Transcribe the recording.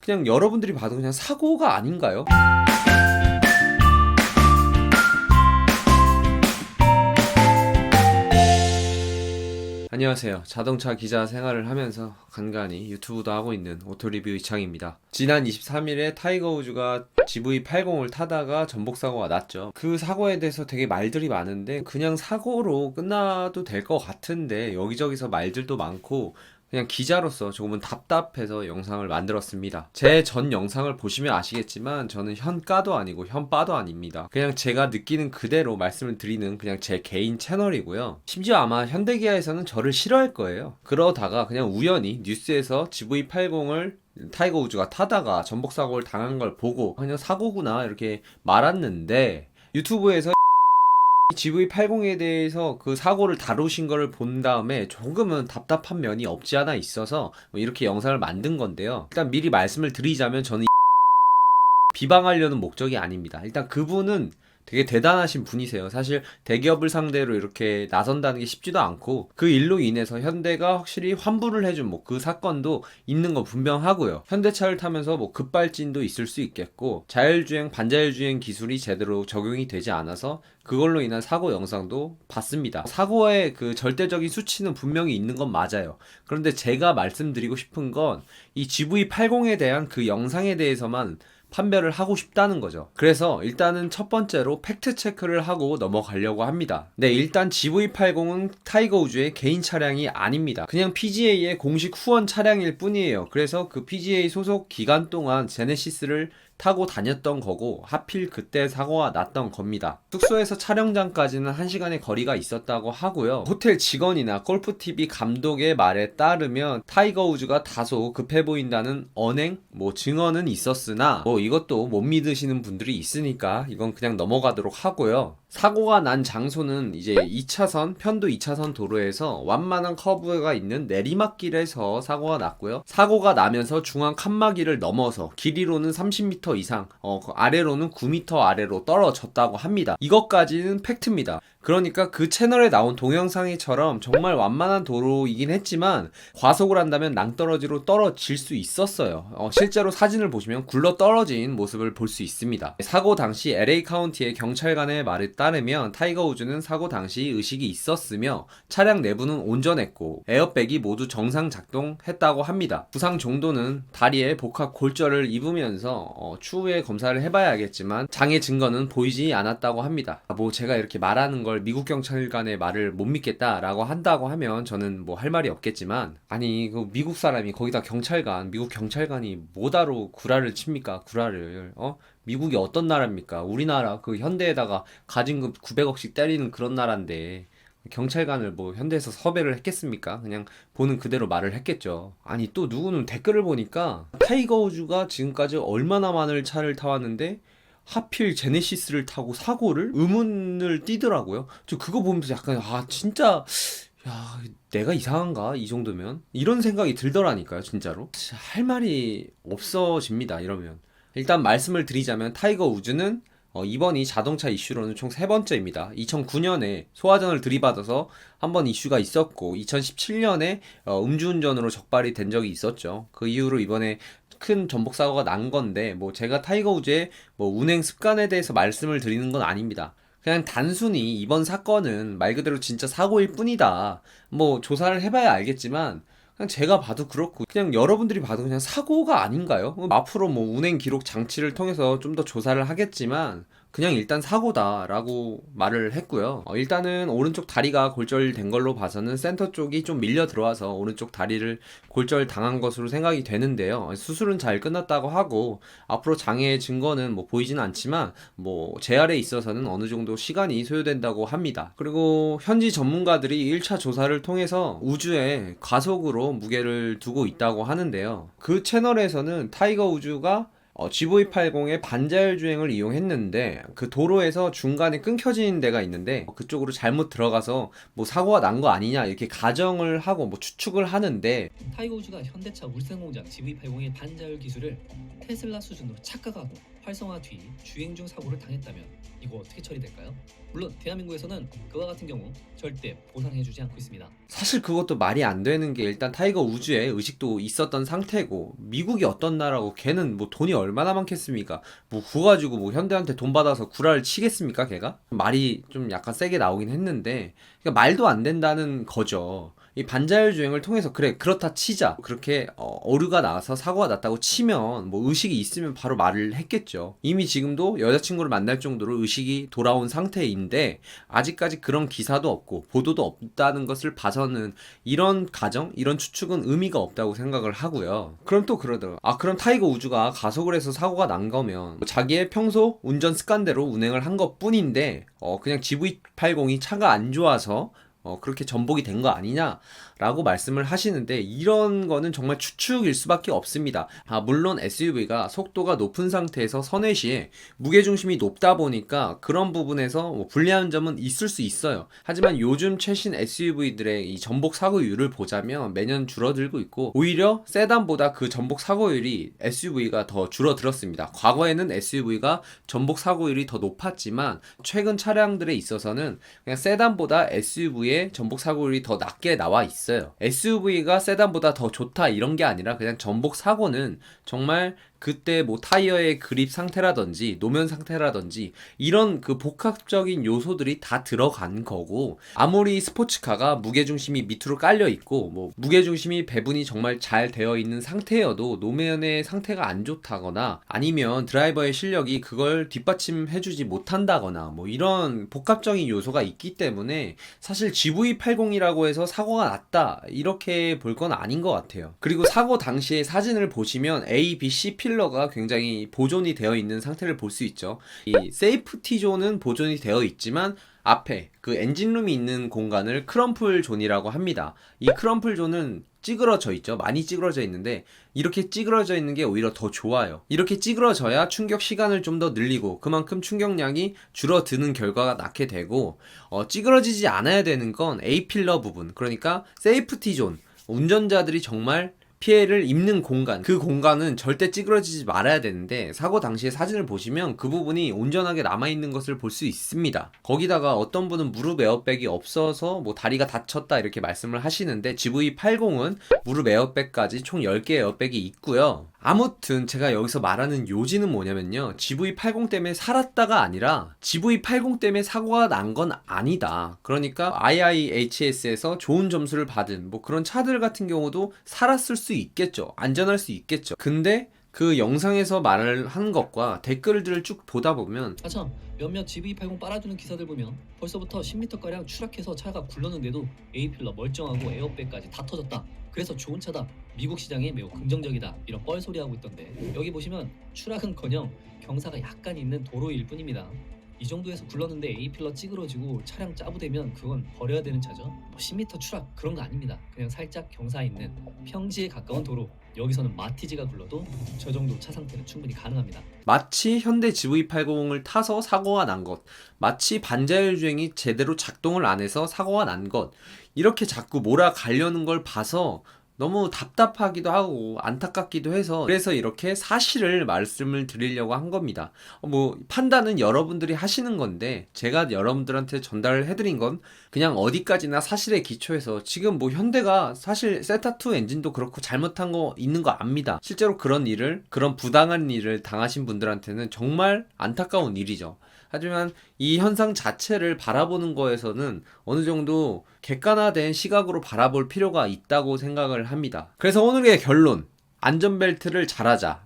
그냥 여러분들이 봐도 그냥 사고가 아닌가요? 안녕하세요. 자동차 기자 생활을 하면서 간간히 유튜브도 하고 있는 오토리뷰 이창입니다. 지난 23일에 타이거 우즈가 GV80을 타다가 전복사고가 났죠. 그 사고에 대해서 되게 말들이 많은데 그냥 사고로 끝나도 될 것 같은데 여기저기서 말들도 많고 그냥 기자로서 조금은 답답해서 영상을 만들었습니다. 제 전 영상을 보시면 아시겠지만 저는 현가도 아니고 현빠도 아닙니다. 그냥 제가 느끼는 그대로 말씀을 드리는 그냥 제 개인 채널이고요. 심지어 아마 현대기아에서는 저를 싫어할 거예요. 그러다가 그냥 우연히 뉴스에서 GV80을 타이거 우즈가 타다가 전복사고를 당한 걸 보고 그냥 사고구나 이렇게 말았는데 유튜브에서 GV80에 대해서 그 사고를 다루신 거를 본 다음에 조금은 답답한 면이 없지 않아 있어서 이렇게 영상을 만든 건데요. 일단 미리 말씀을 드리자면 저는 비방하려는 목적이 아닙니다. 일단 그분은 되게 대단하신 분이세요. 사실 대기업을 상대로 이렇게 나선다는 게 쉽지도 않고 그 일로 인해서 현대가 확실히 환불을 해준 그 사건도 있는 건 분명하고요. 현대차를 타면서 급발진도 있을 수 있겠고 자율주행, 반자율주행 기술이 제대로 적용이 되지 않아서 그걸로 인한 사고 영상도 봤습니다. 사고의 그 절대적인 수치는 분명히 있는 건 맞아요. 그런데 제가 말씀드리고 싶은 건 이 GV80에 대한 그 영상에 대해서만 판별을 하고 싶다는 거죠. 그래서 일단은 첫 번째로 팩트 체크를 하고 넘어가려고 합니다. 네, 일단 GV80은 타이거 우즈의 개인 차량이 아닙니다. 그냥 PGA의 공식 후원 차량일 뿐이에요. 그래서 그 PGA 소속 기간 동안 제네시스를 타고 다녔던 거고 하필 그때 사고가 났던 겁니다. 숙소에서 촬영장까지는 1시간의 거리가 있었다고 하고요. 호텔 직원이나 골프TV 감독의 말에 따르면 타이거 우즈가 다소 급해 보인다는 언행, 증언은 있었으나 이것도 못 믿으시는 분들이 있으니까 이건 그냥 넘어가도록 하고요. 사고가 난 장소는 이제 2차선, 편도 2차선 도로에서 완만한 커브가 있는 내리막길에서 사고가 났고요. 사고가 나면서 중앙 칸막이를 넘어서 길이로는 30m 이상, 아래로는 9m 아래로 떨어졌다고 합니다. 이것까지는 팩트입니다. 그러니까 그 채널에 나온 동영상처럼 정말 완만한 도로이긴 했지만 과속을 한다면 낭떠러지로 떨어질 수 있었어요. 실제로 사진을 보시면 굴러 떨어진 모습을 볼 수 있습니다. 사고 당시 LA 카운티의 경찰관의 말에 따르면 타이거 우즈는 사고 당시 의식이 있었으며 차량 내부는 온전했고 에어백이 모두 정상 작동했다고 합니다. 부상 정도는 다리에 복합 골절을 입으면서 추후에 검사를 해봐야 알겠지만 장애 증거는 보이지 않았다고 합니다. 제가 이렇게 말하는 걸 미국 경찰관의 말을 못 믿겠다라고 한다고 하면 저는 할 말이 없겠지만 아니 그 미국 사람이 거기다 미국 경찰관이 뭐다로 구라를 칩니까? 구라를 미국이 어떤 나라입니까? 우리나라 그 현대에다가 가진급 900억씩 때리는 그런 나라인데 경찰관을 현대에서 섭외를 했겠습니까? 그냥 보는 그대로 말을 했겠죠. 아니 또 누구는 댓글을 보니까 타이거 우즈가 지금까지 얼마나 많은 차를 타왔는데 하필 제네시스를 타고 사고를 의문을 띠더라고요. 저 그거 보면서 약간 진짜 내가 이상한가? 이 정도면? 이런 생각이 들더라니까요, 진짜로. 할 말이 없어집니다, 이러면. 일단 말씀을 드리자면 타이거 우즈는 이번이 자동차 이슈로는 총 3번째입니다. 2009년에 소화전을 들이받아서 한 번 이슈가 있었고 2017년에 음주운전으로 적발이 된 적이 있었죠. 그 이후로 이번에 큰 전복사고가 난 건데 제가 타이거 우즈의 운행 습관에 대해서 말씀을 드리는 건 아닙니다. 그냥 단순히 이번 사건은 말 그대로 진짜 사고일 뿐이다. 조사를 해봐야 알겠지만 그냥 제가 봐도 그렇고 그냥 여러분들이 봐도 그냥 사고가 아닌가요? 앞으로 운행 기록 장치를 통해서 좀 더 조사를 하겠지만 그냥 일단 사고다라고 말을 했고요. 일단은 오른쪽 다리가 골절된 걸로 봐서는 센터 쪽이 좀 밀려 들어와서 오른쪽 다리를 골절 당한 것으로 생각이 되는데요. 수술은 잘 끝났다고 하고 앞으로 장애 증거는 보이지는 않지만 재활에 있어서는 어느 정도 시간이 소요된다고 합니다. 그리고 현지 전문가들이 1차 조사를 통해서 우주에 과속으로 무게를 두고 있다고 하는데요. 그 채널에서는 타이거 우즈가 GV80의 반자율 주행을 이용했는데 그 도로에서 중간에 끊겨진 데가 있는데 그쪽으로 잘못 들어가서 사고가 난 거 아니냐 이렇게 가정을 하고 추측을 하는데 타이거 우즈가 현대차 울산 공장 GV80의 반자율 기술을 테슬라 수준으로 착각하고 활성화 뒤 주행 중 사고를 당했다면 이거 어떻게 처리될까요? 물론 대한민국에서는 그와 같은 경우 절대 보상해주지 않고 있습니다. 사실 그것도 말이 안 되는 게 일단 타이거 우즈에 의식도 있었던 상태고 미국이 어떤 나라고 걔는 뭐 돈이 얼마나 많겠습니까? 뭐 그거 가지고 뭐 현대한테 돈 받아서 구라를 치겠습니까 걔가? 말이 좀 약간 세게 나오긴 했는데 그러니까 말도 안 된다는 거죠. 이 반자율 주행을 통해서 그래 그렇다 치자 그렇게 어류가 나와서 사고가 났다고 치면 뭐 의식이 있으면 바로 말을 했겠죠. 이미 지금도 여자친구를 만날 정도로 의식이 돌아온 상태인데 아직까지 그런 기사도 없고 보도도 없다는 것을 봐서는 이런 가정 이런 추측은 의미가 없다고 생각을 하고요. 그럼 또 그러더라고요. 아 그럼 타이거 우즈가 가속을 해서 사고가 난 거면 자기의 평소 운전 습관대로 운행을 한 것뿐인데 그냥 GV80이 차가 안 좋아서 그렇게 전복이 된 거 아니냐라고 말씀을 하시는데 이런 거는 정말 추측일 수밖에 없습니다. 물론 SUV가 속도가 높은 상태에서 선회 시에 무게중심이 높다 보니까 그런 부분에서 뭐 불리한 점은 있을 수 있어요. 하지만 요즘 최신 SUV들의 이 전복 사고율을 보자면 매년 줄어들고 있고 오히려 세단보다 그 전복 사고율이 SUV가 더 줄어들었습니다. 과거에는 SUV가 전복 사고율이 더 높았지만 최근 차량들에 있어서는 그냥 세단보다 SUV의 전복 사고율이 더 낮게 나와 있어요. SUV가 세단보다 더 좋다 이런 게 아니라 그냥 전복 사고는 정말 그때 뭐 타이어의 그립 상태라든지 노면 상태라든지 이런 그 복합적인 요소들이 다 들어간 거고 아무리 스포츠카가 무게중심이 밑으로 깔려 있고 뭐 무게중심이 배분이 정말 잘 되어 있는 상태여도 노면의 상태가 안 좋다거나 아니면 드라이버의 실력이 그걸 뒷받침해주지 못한다거나 뭐 이런 복합적인 요소가 있기 때문에 사실 GV80이라고 해서 사고가 났다 이렇게 볼 건 아닌 것 같아요. 그리고 사고 당시의 사진을 보시면 A, B, C 필러가 굉장히 보존이 되어 있는 상태를 볼 수 있죠. 이 세이프티 존은 보존이 되어 있지만 앞에 그 엔진룸이 있는 공간을 크럼플 존이라고 합니다. 이 크럼플 존은 찌그러져 있죠. 많이 찌그러져 있는데 이렇게 찌그러져 있는 게 오히려 더 좋아요. 이렇게 찌그러져야 충격 시간을 좀 더 늘리고 그만큼 충격량이 줄어드는 결과가 낳게 되고 찌그러지지 않아야 되는 건 A필러 부분 그러니까 세이프티 존 운전자들이 정말 피해를 입는 공간 그 공간은 절대 찌그러지지 말아야 되는데 사고 당시의 사진을 보시면 그 부분이 온전하게 남아있는 것을 볼 수 있습니다. 거기다가 어떤 분은 무릎 에어백이 없어서 뭐 다리가 다쳤다 이렇게 말씀을 하시는데 GV80은 무릎 에어백까지 총 10개 에어백이 있고요. 아무튼 제가 여기서 말하는 요지는 뭐냐면요 GV80 때문에 살았다가 아니라 GV80 때문에 사고가 난 건 아니다. 그러니까 IIHS에서 좋은 점수를 받은 뭐 그런 차들 같은 경우도 살았을 수 있겠죠. 안전할 수 있겠죠. 근데 그 영상에서 말을 한 것과 댓글들을 쭉 보다 보면 아참 몇몇 GV80 빨아주는 기사들 보면 벌써부터 10m가량 추락해서 차가 굴렀는데도 A필러 멀쩡하고 에어백까지 다 터졌다. 그래서 좋은 차다. 미국 시장에 매우 긍정적이다. 이런 뻘소리 하고 있던데 여기 보시면 추락은커녕 경사가 약간 있는 도로일 뿐입니다. 이 정도에서 굴렀는데 A필러 찌그러지고 차량 짜부되면 그건 버려야 되는 차죠. 뭐 10m 추락 그런 거 아닙니다. 그냥 살짝 경사 있는 평지에 가까운 도로. 여기서는 마티즈가 굴러도 저 정도 차 상태는 충분히 가능합니다. 마치 현대 GV80을 타서 사고가 난 것, 마치 반자율 주행이 제대로 작동을 안 해서 사고가 난 것, 이렇게 자꾸 몰아가려는 걸 봐서 너무 답답하기도 하고 안타깝기도 해서 그래서 이렇게 사실을 말씀을 드리려고 한 겁니다. 뭐 판단은 여러분들이 하시는 건데 제가 여러분들한테 전달을 해드린 건 그냥 어디까지나 사실에 기초해서 지금 뭐 현대가 사실 세타2 엔진도 그렇고 잘못한 거 있는 거 압니다. 실제로 그런 부당한 일을 당하신 분들한테는 정말 안타까운 일이죠. 하지만 이 현상 자체를 바라보는 거에서는 어느 정도 객관화된 시각으로 바라볼 필요가 있다고 생각을 합니다. 그래서 오늘의 결론, 안전벨트를 잘하자.